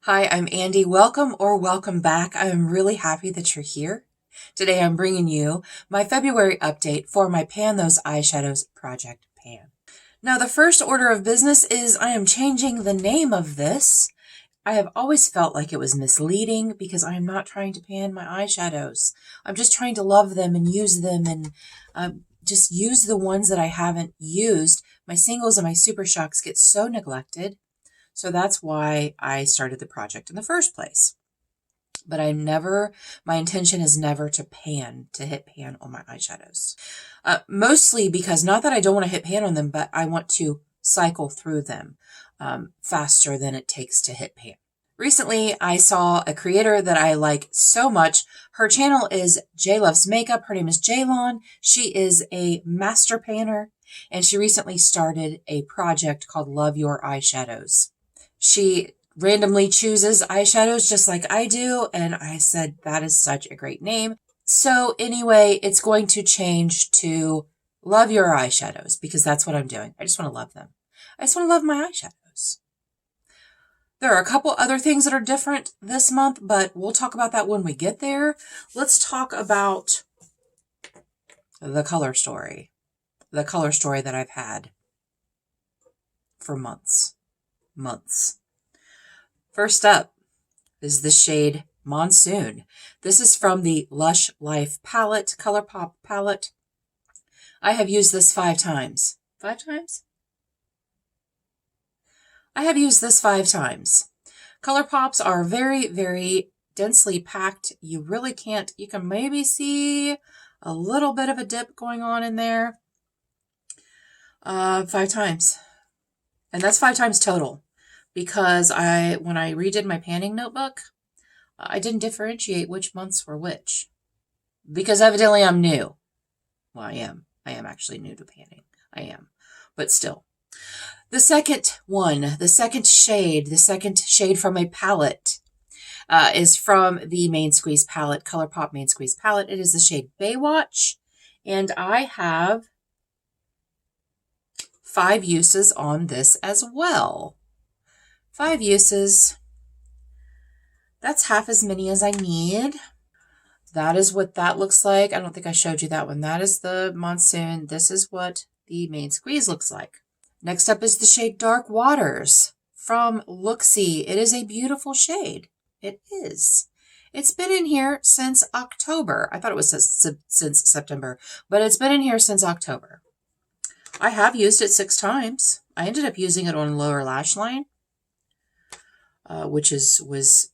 Hi, I'm Andi. Welcome or welcome back. I'm really happy that you're here. Today I'm bringing you my February update for my Pan Those Eyeshadows Project Pan. Now the first order of business is I am changing the name of this. I have always felt like it was misleading because I am not trying to pan my eyeshadows. I'm just trying to love them and use them and just use the ones that I haven't used. My singles and my super shocks get so neglected. So that's why I started the project in the first place. But my intention is never to hit pan on my eyeshadows. Mostly because not that I don't want to hit pan on them, but I want to cycle through them faster than it takes to hit pan. Recently, I saw a creator that I like so much. Her channel is J Loves Makeup. Her name is Ceylan. She is a master panner, and she recently started a project called Love Your Eyeshadows. She randomly chooses eyeshadows just like I do, and I said that is such a great name. So anyway, it's going to change to Love Your Eyeshadows because that's what I'm doing. I just want to love them. I just want to love my eyeshadows. There are a couple other things that are different this month, but we'll talk about that when we get there. Let's talk about the color story. The color story that I've had for months. First up is the shade Monsoon. This is from the Lush Life palette, Colourpop palette. I have used this 5 times. 5 times? I have used this 5 times. Colourpops are very, very densely packed. You really can't, you can maybe see a little bit of a dip going on in there. 5 times. And that's 5 times total. Because when I redid my panning notebook, I didn't differentiate which months were which. Because evidently I'm new. Well, I am. I am actually new to panning. I am. But still. The second shade from a palette is from the Main Squeeze palette, Colourpop Main Squeeze palette. It is the shade Baywatch. And I have 5 uses on this as well. 5 uses. That's half as many as I need. That is what that looks like. I don't think I showed you that one. That is the Monsoon. This is what the Main Squeeze looks like. Next up is the shade Dark Waters from Looksy. It is a beautiful shade. It is. It's been in here since October. I thought it was since September, but it's been in here since October. I have used it 6 times. I ended up using it on lower lash line. Which was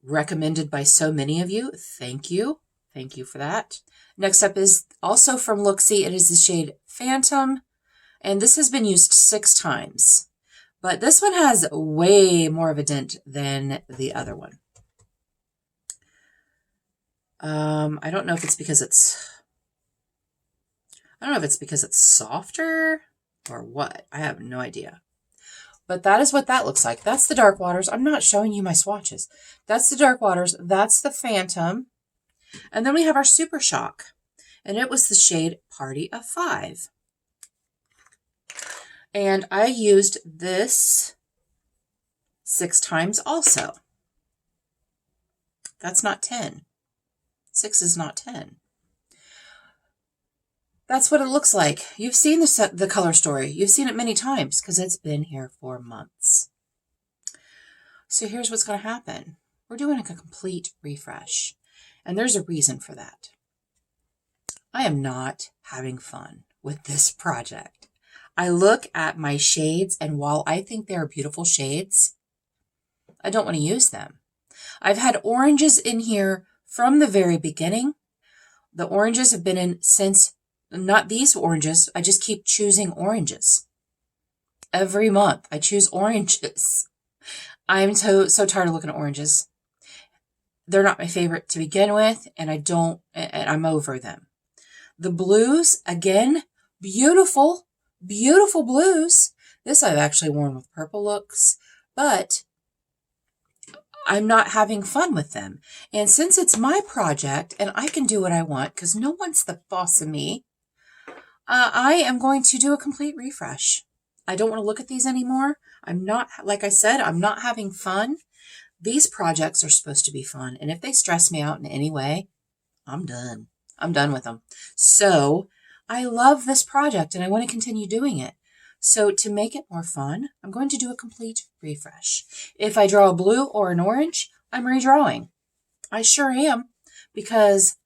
recommended by so many of you. Thank you. Thank you for that. Next up is also from Looksy. It is the shade Phantom. And this has been used 6 times. But this one has way more of a dent than the other one. I don't know if it's because it's softer or what. I have no idea. But that is what that looks like. That's the Dark Waters. I'm not showing you my swatches. That's the Dark Waters. That's the Phantom. And then we have our Super Shock. And it was the shade Party of 5. And I used this 6 times also. That's not 10. 6 is not 10. That's what it looks like. You've seen the color story. You've seen it many times because it's been here for months. So here's what's going to happen. We're doing a complete refresh. And there's a reason for that. I am not having fun with this project. I look at my shades, and while I think they're beautiful shades, I don't want to use them. I've had oranges in here from the very beginning. The oranges have been in since... Not these oranges. I just keep choosing oranges. Every month I choose oranges. I'm so tired of looking at oranges. They're not my favorite to begin with, and I'm over them. The blues, again, beautiful, beautiful blues. This I've actually worn with purple looks, but I'm not having fun with them. And since it's my project and I can do what I want because no one's the boss of me, I am going to do a complete refresh. I don't want to look at these anymore. I'm not, like I said, I'm not having fun. these projects are supposed to be fun. And if they stress me out in any way, I'm done. I'm done with them. So I love this project and I want to continue doing it. So to make it more fun, I'm going to do a complete refresh. If I draw a blue or an orange, I'm redrawing. I sure am, because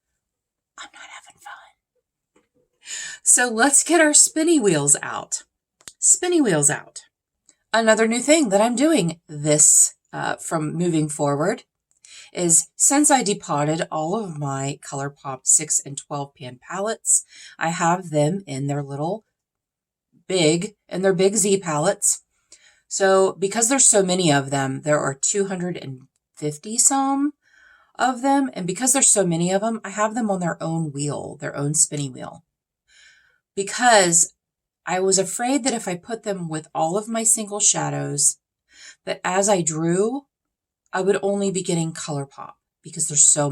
I'm not having fun. So let's get our spinny wheels out. Spinny wheels out. Another new thing that I'm doing this from moving forward is, since I depotted all of my Colourpop 6 and 12 pan palettes, I have them in their little big Z palettes. So because there's so many of them, there are 250 some of them. And because there's so many of them, I have them on their own wheel, their own spinning wheel. Because I was afraid that if I put them with all of my single shadows, that as I drew, I would only be getting Colourpop, because there's so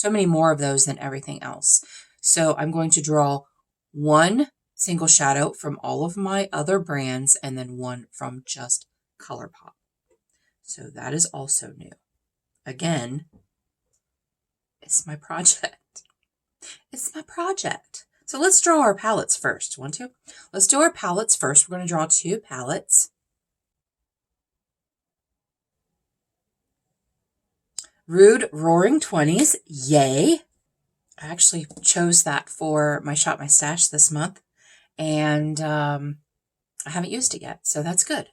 many more of those than everything else. So I'm going to draw one single shadow from all of my other brands and then one from just Colourpop. So that is also new. Again, it's my project. It's my project. So let's draw our palettes first. Let's do our palettes first. We're going to draw 2 palettes. Rude Roaring 20s, yay. I actually chose that for my Shop My Stash this month, and I haven't used it yet, so that's good.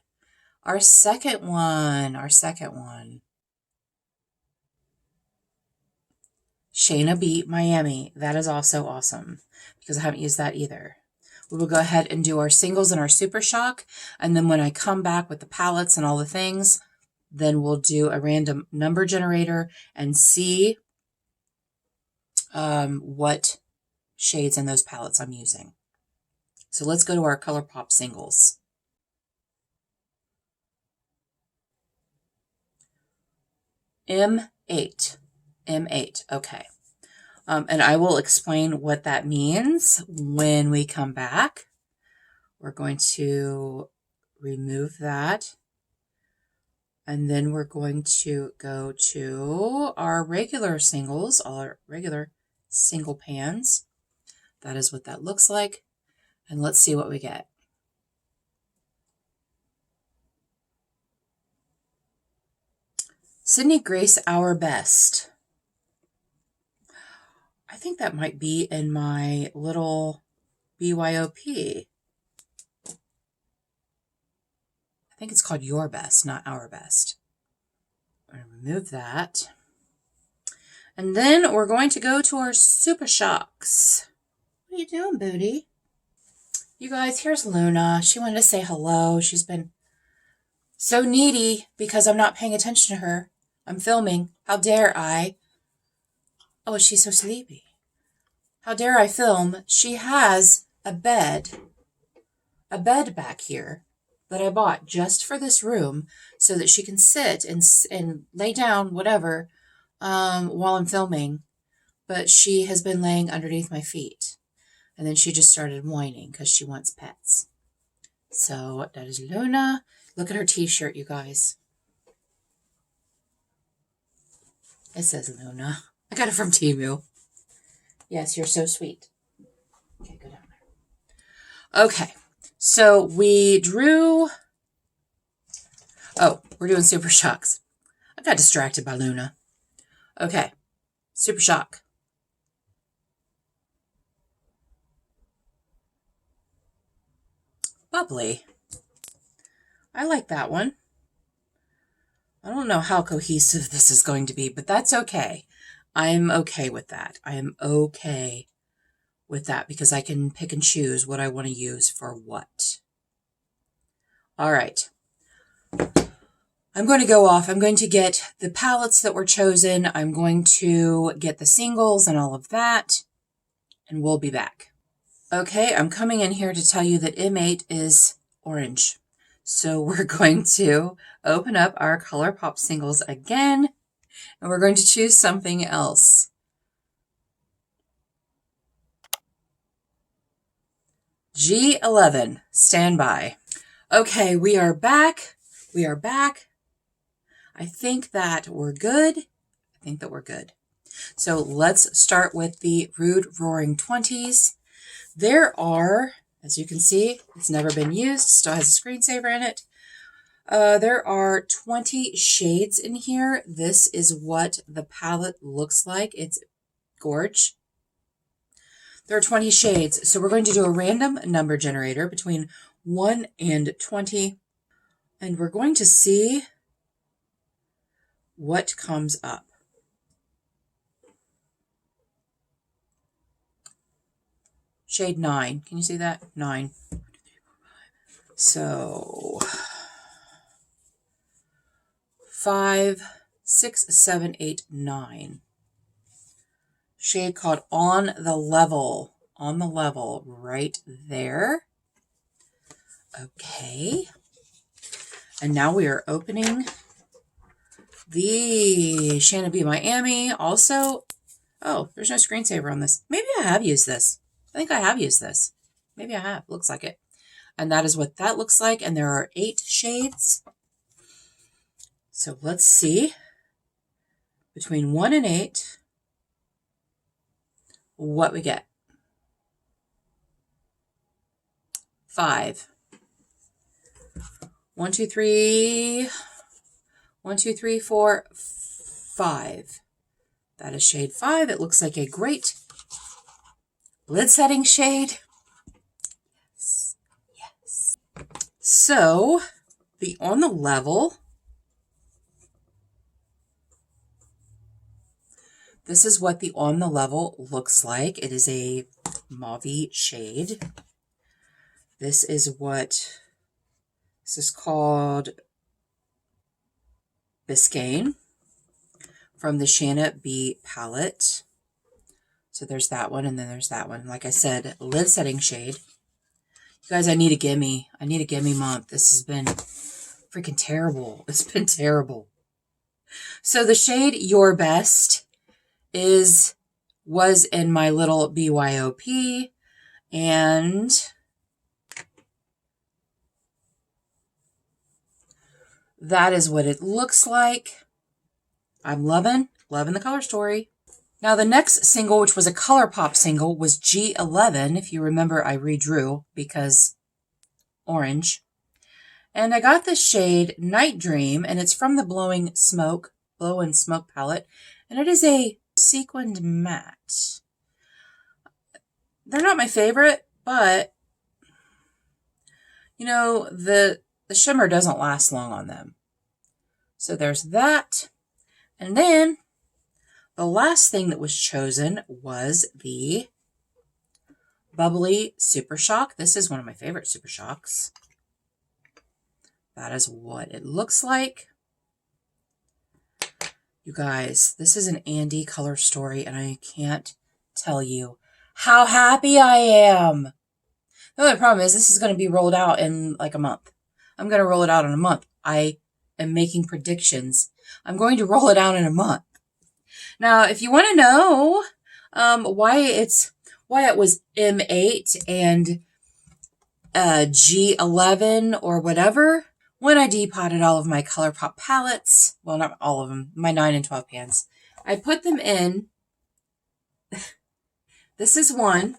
Our second one. Shayna Beat Miami. That is also awesome, because I haven't used that either. We will go ahead and do our singles and our Supershock, and then when I come back with the palettes and all the things, then we'll do a random number generator and see what shades in those palettes I'm using. So let's go to our Colourpop singles. M8. Okay. And I will explain what that means when we come back. We're going to remove that. And then we're going to go to our regular singles, all our regular single pans. That is what that looks like. And let's see what we get. Sydney Grace Our Best. I think that might be in my little BYOP. I think it's called Your Best, not Our Best. I'm going to remove that. And then we're going to go to our Super Shocks. What are you doing, booty? You guys, here's Luna. She wanted to say hello. She's been so needy because I'm not paying attention to her. I'm filming. How dare I? Oh, she's so sleepy. How dare I film? She has a bed back here that I bought just for this room so that she can sit and lay down, whatever, while I'm filming. But she has been laying underneath my feet. And then she just started whining because she wants pets. So that is Luna. Look at her t-shirt, you guys. It says Luna. I got it from Temu. Yes, you're so sweet. Okay, go down there. Okay, so we drew... Oh, we're doing Super Shocks. I got distracted by Luna. Okay, Super Shock. Bubbly. I like that one. I don't know how cohesive this is going to be, but that's okay. I'm okay with that. I am okay with that because I can pick and choose what I want to use for what. All right. I'm going to go off. I'm going to get the palettes that were chosen. I'm going to get the singles and all of that, and we'll be back. Okay, I'm coming in here to tell you that M8 is orange. So we're going to open up our Colourpop singles again, and we're going to choose something else. G11, stand by. Okay, we are back. We are back. I think that we're good. So let's start with the Rude Roaring 20s. There are, as you can see, it's never been used, still has a screensaver in it. There are 20 shades in here. This is what the palette looks like. It's gorge. There are 20 shades, so we're going to do a random number generator between 1 and 20, and we're going to see what comes up. Shade 9. Can you see that? 9. So 5, 6, 7, 8, 9. Shade called On the Level. On the Level right there. Okay. And now we are opening the Shanna B Miami. Also, oh, there's no screensaver on this. Maybe I have used this. I think I have used this. Maybe I have. Looks like it. And that is what that looks like. And there are 8 shades. So let's see. Between 1 and 8, what we get. 5. 1, 2, 3. 1, 2, 3, 4, 5. That is shade 5. It looks like a great lid setting shade. Yes. Yes. So the On the Level. This is what the On the Level looks like. It is a mauve shade. This is called Biscayne from the Shanna B palette. So there's that one, and then there's that one. Like I said, lid setting shade. You guys, I need a gimme. I need a gimme month. This has been freaking terrible. It's been terrible. So the shade Your Best was in my little BYOP, and that is what it looks like. I'm loving the color story. Now the next single, which was a Colourpop single, was G11. If you remember, I redrew because orange. And I got the shade Night Dream, and it's from the Blow and Smoke palette, and it is a sequined matte. They're not my favorite, but you know, the shimmer doesn't last long on them. So there's that. And then the last thing that was chosen was the Bubbly Supershock. This is one of my favorite Super Shocks. That is what it looks like. You guys, this is an Andi color story, and I can't tell you how happy I am. The only problem is this is going to be rolled out in like a month. I'm going to roll it out in a month. I am making predictions. I'm going to roll it out in a month. Now, if you want to know why it was M8 and G11 or whatever, when I depotted all of my Colourpop palettes, well, not all of them, my 9 and 12 pans, I put them in. This is one.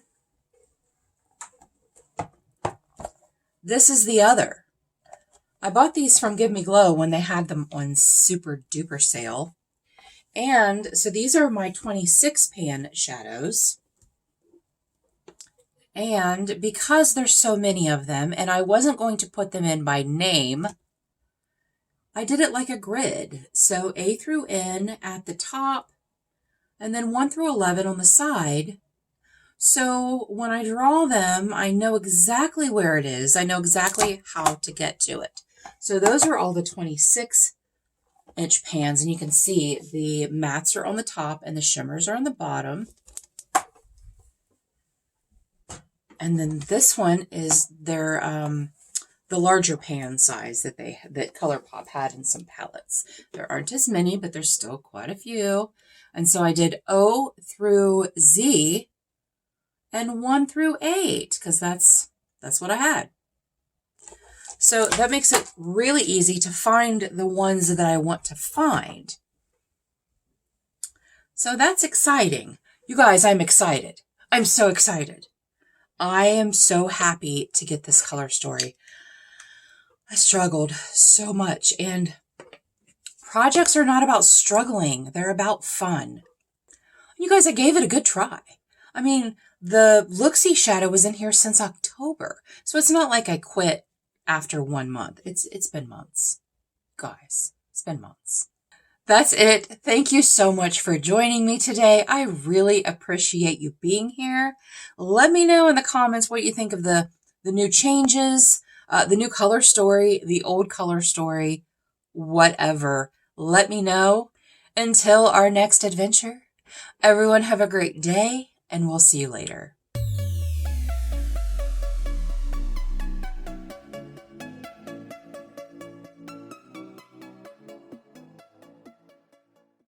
This is the other. I bought these from Give Me Glow when they had them on super duper sale. And so these are my 26 pan shadows. And because there's so many of them, and I wasn't going to put them in by name, I did it like a grid. So A through N at the top, and then 1 through 11 on the side. So when I draw them, I know exactly where it is. I know exactly how to get to it. So those are all the 26-inch pans, and you can see the mattes are on the top and the shimmers are on the bottom. And then this one is their the larger pan size that Colourpop had in some palettes. There aren't as many, but there's still quite a few. And so I did O through Z and 1 through 8 because that's what I had. So that makes it really easy to find the ones that I want to find. So that's exciting. You guys, I'm excited. I'm so excited. I am so happy to get this color story. I struggled so much, and projects are not about struggling. They're about fun. You guys, I gave it a good try. I mean, the Look-See shadow was in here since October, so it's not like I quit after 1 month. It's been months. Guys, it's been months. That's it. Thank you so much for joining me today. I really appreciate you being here. Let me know in the comments what you think of the new changes, the new color story, the old color story, whatever. Let me know. Until our next adventure, everyone have a great day, and we'll see you later.